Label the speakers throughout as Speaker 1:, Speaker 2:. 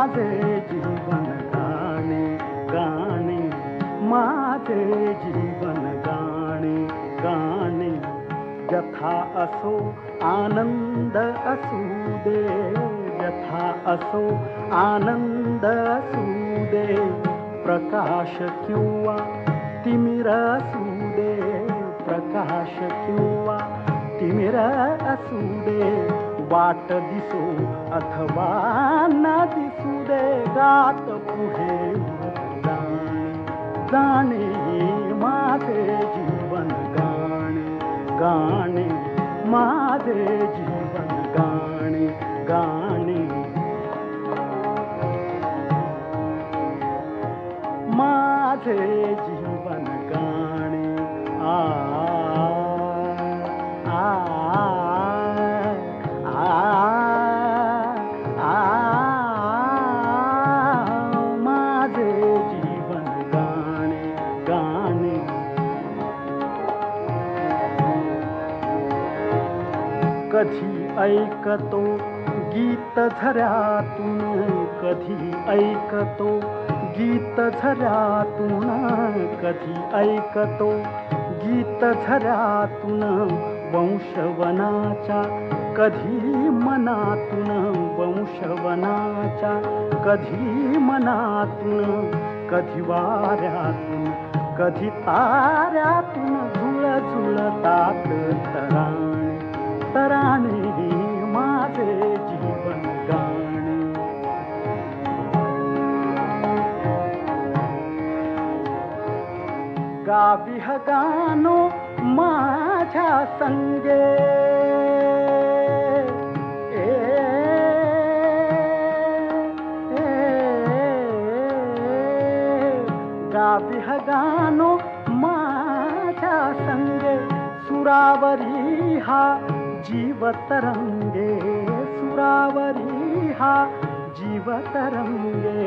Speaker 1: माझे जीवन गाणे गाणे, माझे जीवन गाणे गाणे. व्यथा असो आनंद असू दे, व्यथा असो आनंद असू दे. प्रकाश किंवा तिमिर असू दे, प्रकाश किंवा तिमिर असू दे. वाट दिसो अथवा न दिसू दे, गात पुढे जाणे जाणे. माझे जीवन गाणे गाणे, माझे जीवन गाणे गाणे. माझे जीवन गाणे आ आ आ आ. माझे जीवन गाणे गाणे. कधी ऐकतो गीत झऱ्यातून, कधी ऐकतो गीत झऱ्यातून, कधी ऐकतो गीत झऱ्यातून. वंशवनाच्या कधी मनातून, वंशवनाच्या कधी मनातून. कधी वाऱ्यातून कधी ताऱ्यातून, झुळझुळतात तराणे तराणे. माझे जीवन गाणे. गावी गानो माझ्या संगे, गावी गानो माझ्या संगे. सुरावरी हा जीव तरंगे, सुरावरी हा जीव तरंगे.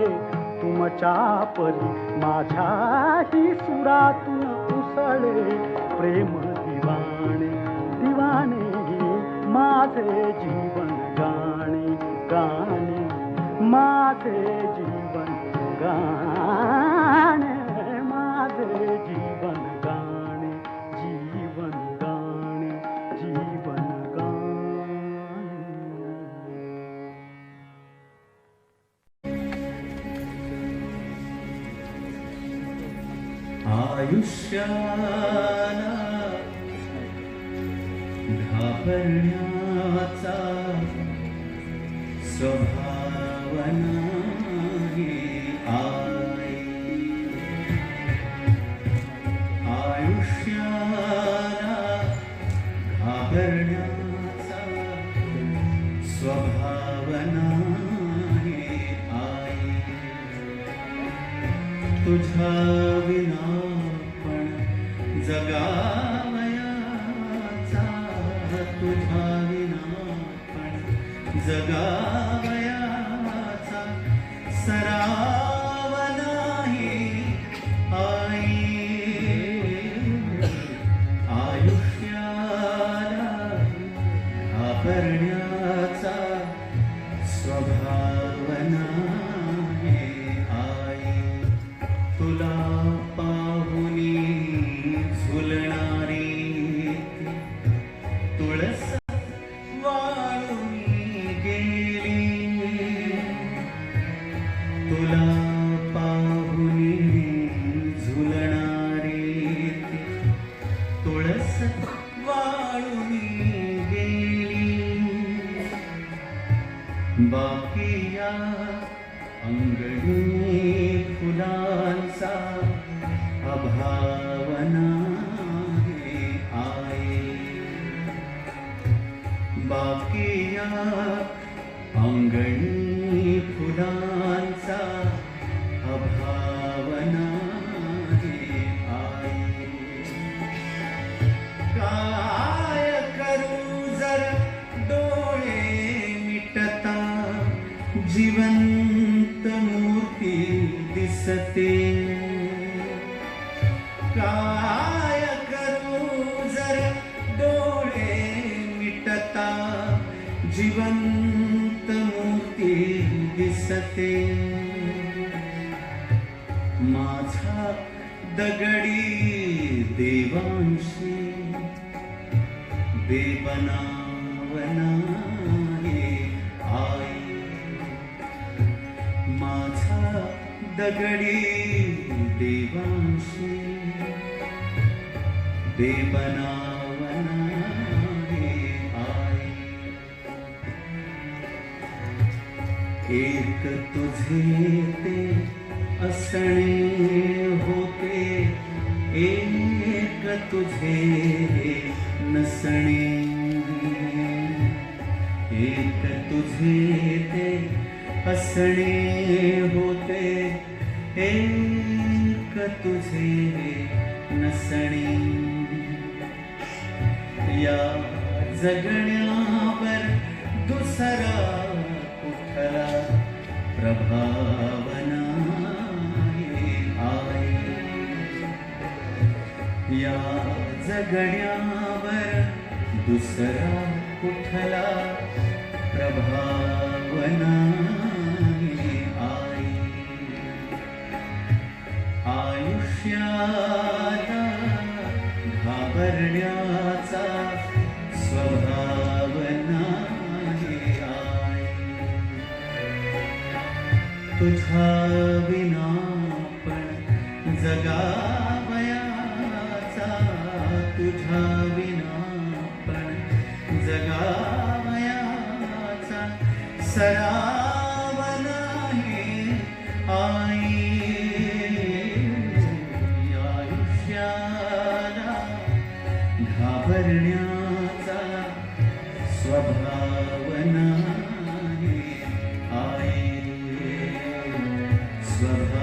Speaker 1: तुमच्या परी माझ्याही सुरातून उसळे प्रेम दिवाणे दिवाणे. माझे जीवन गाणे गाणे, माझे जीवन गाणे, माझे जीवन गाणे जीवन गाणे जीवन गाणे.
Speaker 2: आयुष्याला घाबरण्याचा स्वभाव नाही आई. आयुष्याला घाबरण्याचा स्वभाव नाही आई. तुझ्या विना पण जगावयाचा, तुझ्या विना पण जगावयाचा सराव नाही आई. आयुष्याला घाबरण्याचा स्वभाव नाही आई. तुला पाहुनी झुलणारी तुळस वाळून गेली. तुला पाहुनी झुलणारी तुळस वाळून गेली. बाकी या अंगणी फुलांचा अभाव नाही आई. बाकी या अंगणी फुलांचा अभाव नाही आई. काय करू जर डोळे मिटता जिवंत मूर्ती दिसते. काय करू जर डोळे मिटता जिवंत मूर्ती दिसते. दिसते माझा दगडी देवांशी बेबनावना हे आई माझा दगडी देवांशी बेबनावना हे आई एक तुझे ते असणे होते एक तुझे नसणे एक तुझे ते असणे होते एक तुझे नसणे या जगण्यावर दुसरा कुठला प्रभाव नाही आई या जगण्यावर दुसरा कुठला प्रभाव नाही आई आयुष्यात घाबरण्याचा स्वभाव नाही आई तुझ्या विना पण जगावयाचा तुझ्या विना पण जगावयाचा सराव नाही आई आयुष्याला घाबरण्याचा स्वभाव नाही आई स्वभाव